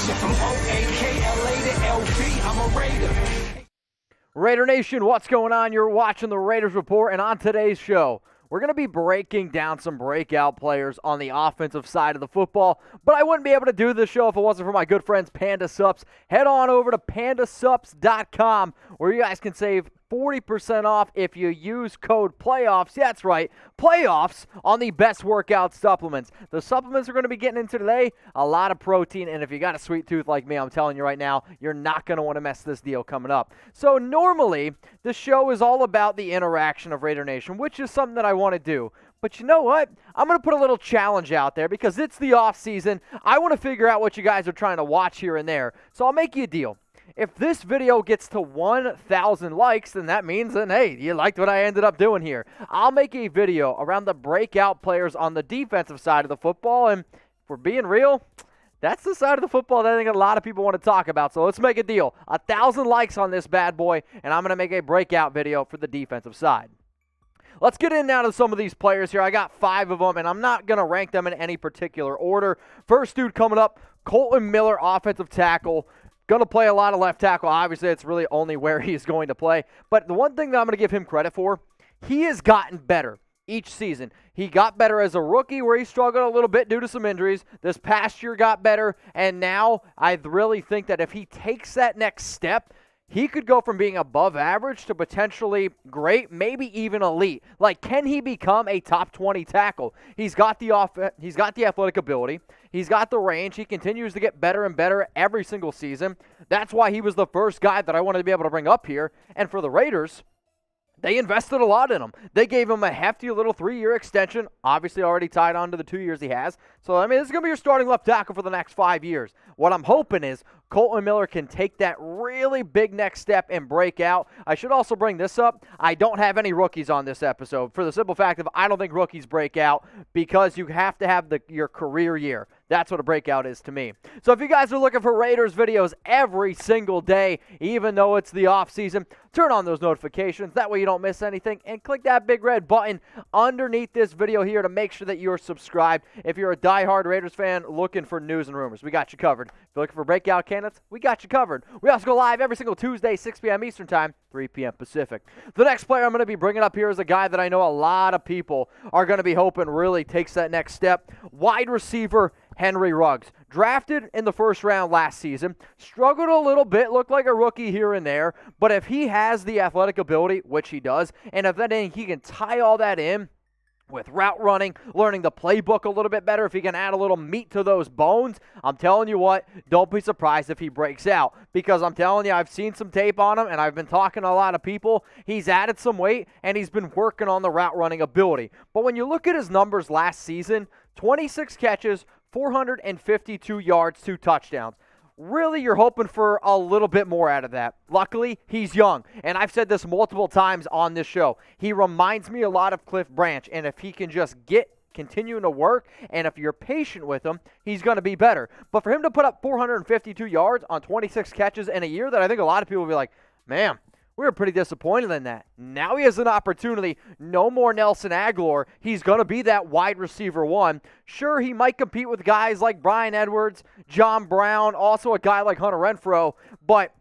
Shit from O-A-K-L-A to L-B, I'm a Raider. Raider Nation, what's going on? You're watching the Raiders Report, and on today's show, we're going to be breaking down some breakout players on the offensive side of the football, but I wouldn't be able to do this show if it wasn't for my good friends Panda Sups. Head on over to pandasups.com where you guys can save 40% off if you use code PLAYOFFS. Yeah, that's right, PLAYOFFS on the best workout supplements. The supplements we're going to be getting into today, a lot of protein, and if you got a sweet tooth like me, I'm telling you right now, you're not going to want to mess this deal coming up. So normally, the show is all about the interaction of Raider Nation, which is something that I want to do. But you know what? I'm going to put a little challenge out there because it's the off season. I want to figure out what you guys are trying to watch here and there. So I'll make you a deal. If this video gets to 1,000 likes, then that means that, hey, you liked what I ended up doing here. I'll make a video around the breakout players on the defensive side of the football, and if we're being real, that's the side of the football that I think a lot of people want to talk about. So let's make a deal. 1,000 likes on this bad boy, and I'm going to make a breakout video for the defensive side. Let's get in now to some of these players here. I got 5 of them, and I'm not going to rank them in any particular order. First dude coming up, Kolton Miller, offensive tackle. Going to play a lot of left tackle. Obviously, it's really only where he's going to play. But the one thing that I'm going to give him credit for, he has gotten better each season. He got better as a rookie where he struggled a little bit due to some injuries. This past year got better. And now I really think that if he takes that next step, he could go from being above average to potentially great, maybe even elite. Like, can he become a top 20 tackle? He's got the athletic ability. He's got the range. He continues to get better and better every single season. That's why he was the first guy that I wanted to be able to bring up here. And for the Raiders, they invested a lot in him. They gave him a hefty little 3-year extension, obviously already tied on to the 2 years he has. So, I mean, this is going to be your starting left tackle for the next 5 years. What I'm hoping is Kolton Miller can take that really big next step and break out. I should also bring this up. I don't have any rookies on this episode for the simple fact of I don't think rookies break out because you have to have your career year. That's what a breakout is to me. So if you guys are looking for Raiders videos every single day, even though it's the off season, turn on those notifications. That way you don't miss anything. And click that big red button underneath this video here to make sure that you're subscribed. If you're a diehard Raiders fan looking for news and rumors, we got you covered. If you're looking for breakout candidates, we got you covered. We also go live every single Tuesday, 6 p.m. Eastern Time, 3 p.m. Pacific. The next player I'm going to be bringing up here is a guy that I know a lot of people are going to be hoping really takes that next step. Wide receiver Henry Ruggs. Drafted in the first round last season. Struggled a little bit, looked like a rookie here and there. But if he has the athletic ability, which he does, and if that he can tie all that in with route running, learning the playbook a little bit better, if he can add a little meat to those bones, I'm telling you what, don't be surprised if he breaks out. Because I'm telling you, I've seen some tape on him, and I've been talking to a lot of people. He's added some weight, and he's been working on the route running ability. But when you look at his numbers last season, 26 catches, 452 yards, 2 touchdowns. Really, you're hoping for a little bit more out of that. Luckily, he's young, and I've said this multiple times on this show. He reminds me a lot of Cliff Branch, and if he can just continuing to work, and if you're patient with him, he's going to be better. But for him to put up 452 yards on 26 catches in a year that I think a lot of people will be like, man, we were pretty disappointed in that. Now he has an opportunity. No more Nelson Aguilar. He's going to be that wide receiver 1. Sure, he might compete with guys like Bryan Edwards, John Brown, also a guy like Hunter Renfrow, but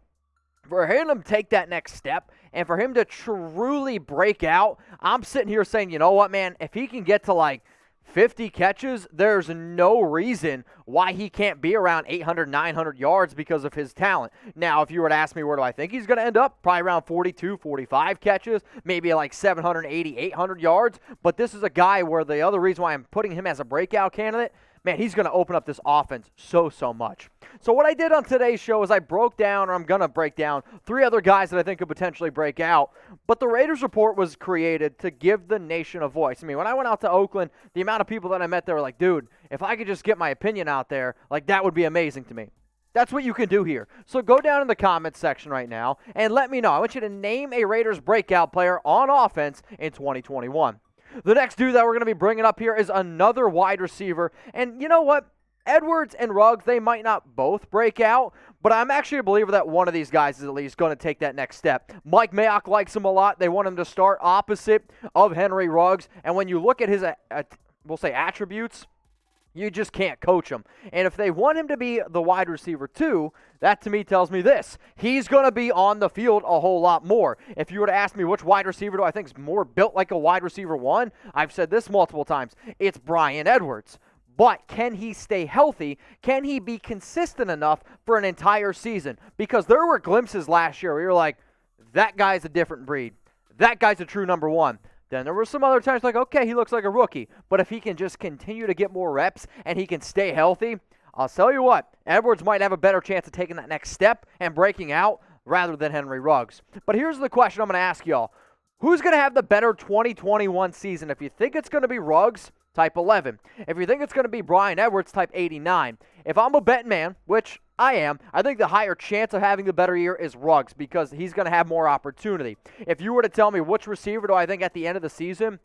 for him to take that next step and for him to truly break out, I'm sitting here saying, you know what, man, if he can get to like 50 catches, there's no reason why he can't be around 800, 900 yards because of his talent. Now, if you were to ask me where do I think he's going to end up, probably around 42, 45 catches, maybe like 780, 800 yards. But this is a guy where the other reason why I'm putting him as a breakout candidate, man, he's going to open up this offense so much. So what I did on today's show is I'm going to break down 3 other guys that I think could potentially break out. But the Raiders Report was created to give the nation a voice. I mean, when I went out to Oakland, the amount of people that I met there were like, dude, if I could just get my opinion out there, like that would be amazing to me. That's what you can do here. So go down in the comments section right now and let me know. I want you to name a Raiders breakout player on offense in 2021. The next dude that we're going to be bringing up here is another wide receiver. And you know what? Edwards and Ruggs, they might not both break out, but I'm actually a believer that one of these guys is at least going to take that next step. Mike Mayock likes him a lot. They want him to start opposite of Henry Ruggs. And when you look at his, we'll say, attributes, You just can't coach him. And if they want him to be the wide receiver 2, that to me tells me this. He's going to be on the field a whole lot more. If you were to ask me which wide receiver do I think is more built like a wide receiver 1, I've said this multiple times. It's Bryan Edwards. But can he stay healthy? Can he be consistent enough for an entire season? Because there were glimpses last year where you're like, that guy's a different breed. That guy's a true number 1. Then there were some other times like, okay, he looks like a rookie. But if he can just continue to get more reps and he can stay healthy, I'll tell you what, Edwards might have a better chance of taking that next step and breaking out rather than Henry Ruggs. But here's the question I'm going to ask y'all. Who's going to have the better 2021 season? If you think it's going to be Ruggs, type 11. If you think it's going to be Bryan Edwards, type 89. If I'm a betting man, which I am, I think the higher chance of having the better year is Ruggs because he's going to have more opportunity. If you were to tell me which receiver do I think at the end of the season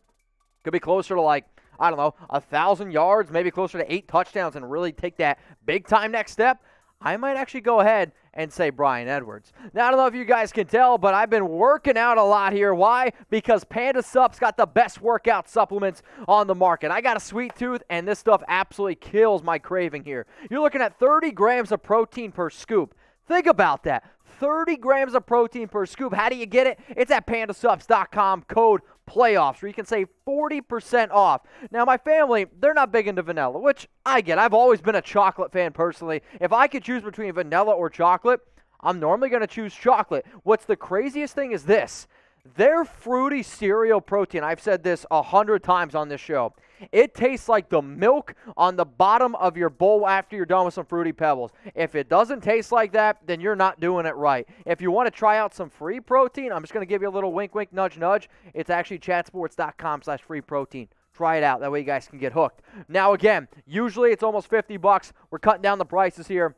could be closer to 1,000 yards, maybe closer to 8 touchdowns and really take that big-time next step, I might actually go ahead and say Bryan Edwards. Now, I don't know if you guys can tell, but I've been working out a lot here. Why? Because Panda Sup's got the best workout supplements on the market. I got a sweet tooth, and this stuff absolutely kills my craving here. You're looking at 30 grams of protein per scoop. Think about that. 30 grams of protein per scoop. How do you get it? It's at pandasups.com, code playoffs, where you can save 40% off. Now, my family, they're not big into vanilla, which I get. I've always been a chocolate fan personally. If I could choose between vanilla or chocolate, I'm normally going to choose chocolate. What's the craziest thing is this. Their fruity cereal protein, I've said this 100 times on this show, it tastes like the milk on the bottom of your bowl after you're done with some Fruity Pebbles. If it doesn't taste like that, then you're not doing it right. If you want to try out some free protein, I'm just going to give you a little wink, wink, nudge, nudge. It's actually chatsports.com/free protein. Try it out. That way you guys can get hooked. Now, again, usually it's almost $50. We're cutting down the prices here.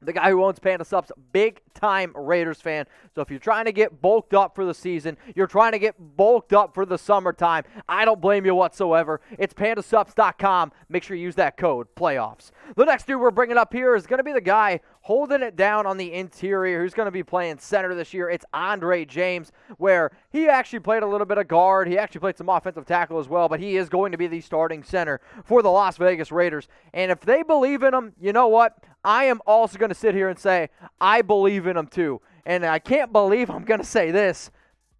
The guy who owns Panda Sup's big-time Raiders fan. So if you're trying to get bulked up for the season, you're trying to get bulked up for the summertime, I don't blame you whatsoever. It's pandasups.com. Make sure you use that code, playoffs. The next dude we're bringing up here is going to be the guy holding it down on the interior who's going to be playing center this year. It's Andre James, where he actually played a little bit of guard. He actually played some offensive tackle as well, but he is going to be the starting center for the Las Vegas Raiders. And if they believe in him, you know what? I am also going to sit here and say, I believe in him too. And I can't believe I'm going to say this.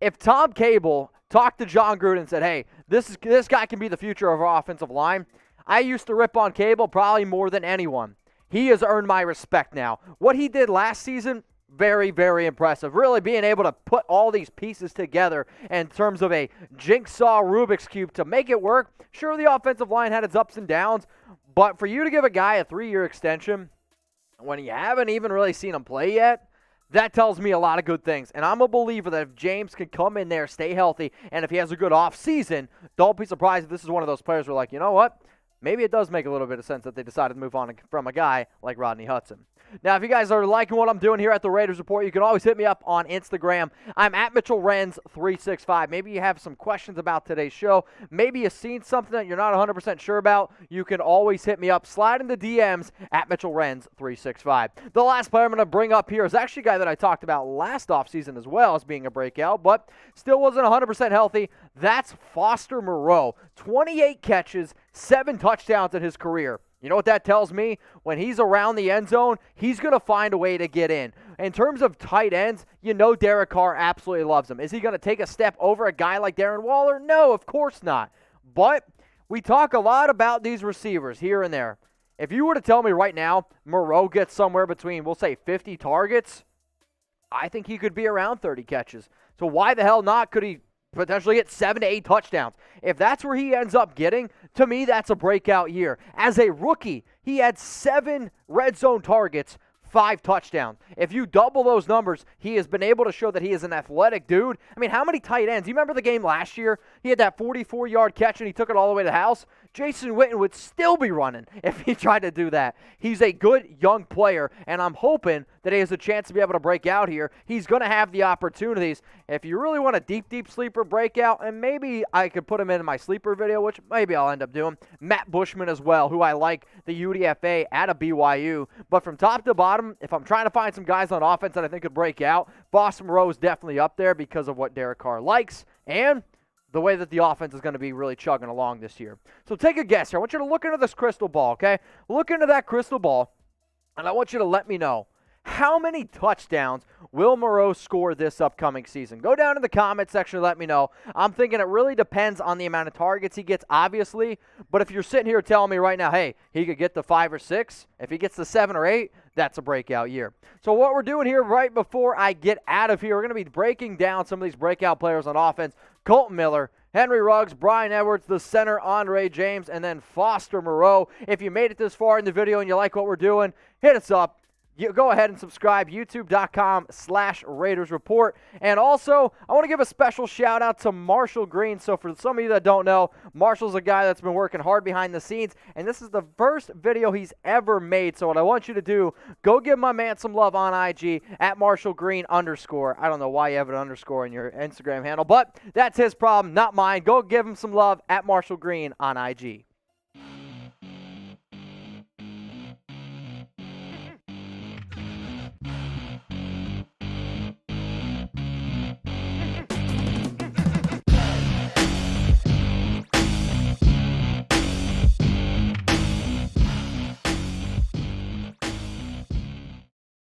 If Tom Cable talked to John Gruden and said, hey, this guy can be the future of our offensive line, I used to rip on Cable probably more than anyone. He has earned my respect now. What he did last season, very, very impressive. Really being able to put all these pieces together in terms of a jigsaw Rubik's Cube to make it work. Sure, the offensive line had its ups and downs, but for you to give a guy a 3-year extension when you haven't even really seen him play yet, that tells me a lot of good things. And I'm a believer that if James can come in there, stay healthy, and if he has a good offseason, don't be surprised if this is one of those players where like, you know what? Maybe it does make a little bit of sense that they decided to move on from a guy like Rodney Hudson. Now, if you guys are liking what I'm doing here at the Raiders Report, you can always hit me up on Instagram. I'm at Mitchell Renz 365. Maybe you have some questions about today's show. Maybe you've seen something that you're not 100% sure about. You can always hit me up. Slide in the DMs at Mitchell Renz 365. The last player I'm going to bring up here is actually a guy that I talked about last offseason as well as being a breakout, but still wasn't 100% healthy. That's Foster Moreau. 28 catches, 7 touchdowns in his career. You know what that tells me? When he's around the end zone, he's going to find a way to get in. In terms of tight ends, you know Derek Carr absolutely loves him. Is he going to take a step over a guy like Darren Waller? No, of course not. But we talk a lot about these receivers here and there. If you were to tell me right now, Moreau gets somewhere between, we'll say, 50 targets, I think he could be around 30 catches. So why the hell not could he potentially get 7 to 8 touchdowns? If that's where he ends up getting, to me, that's a breakout year. As a rookie, he had 7 red zone targets, 5 touchdowns. If you double those numbers, he has been able to show that he is an athletic dude. I mean, how many tight ends? You remember the game last year? He had that 44-yard catch and he took it all the way to the house. Jason Witten would still be running if he tried to do that. He's a good young player, and I'm hoping that he has a chance to be able to break out here. He's going to have the opportunities. If you really want a deep, deep sleeper breakout, and maybe I could put him in my sleeper video, which maybe I'll end up doing, Matt Bushman as well, who I like, the UDFA out of BYU. But from top to bottom, if I'm trying to find some guys on offense that I think could break out, Foster Moreau is definitely up there because of what Derek Carr likes, and the way that the offense is going to be really chugging along this year. So take a guess here. I want you to look into this crystal ball, okay? Look into that crystal ball, and I want you to let me know, how many touchdowns will Moreau score this upcoming season? Go down in the comment section and let me know. I'm thinking it really depends on the amount of targets he gets, obviously. But if you're sitting here telling me right now, hey, he could get to 5 or 6, if he gets to 7 or 8, that's a breakout year. So what we're doing here right before I get out of here, we're going to be breaking down some of these breakout players on offense. Kolton Miller, Henry Ruggs, Bryan Edwards, the center, Andre James, and then Foster Moreau. If you made it this far in the video and you like what we're doing, hit us up. Go ahead and subscribe, youtube.com/Raiders Report. And also, I want to give a special shout out to Marshall Green. So for some of you that don't know, Marshall's a guy that's been working hard behind the scenes, and this is the first video he's ever made. So what I want you to do, go give my man some love on IG at @MarshallGreen_. I don't know why you have an underscore in your Instagram handle, but that's his problem, not mine. Go give him some love at Marshall Green on IG.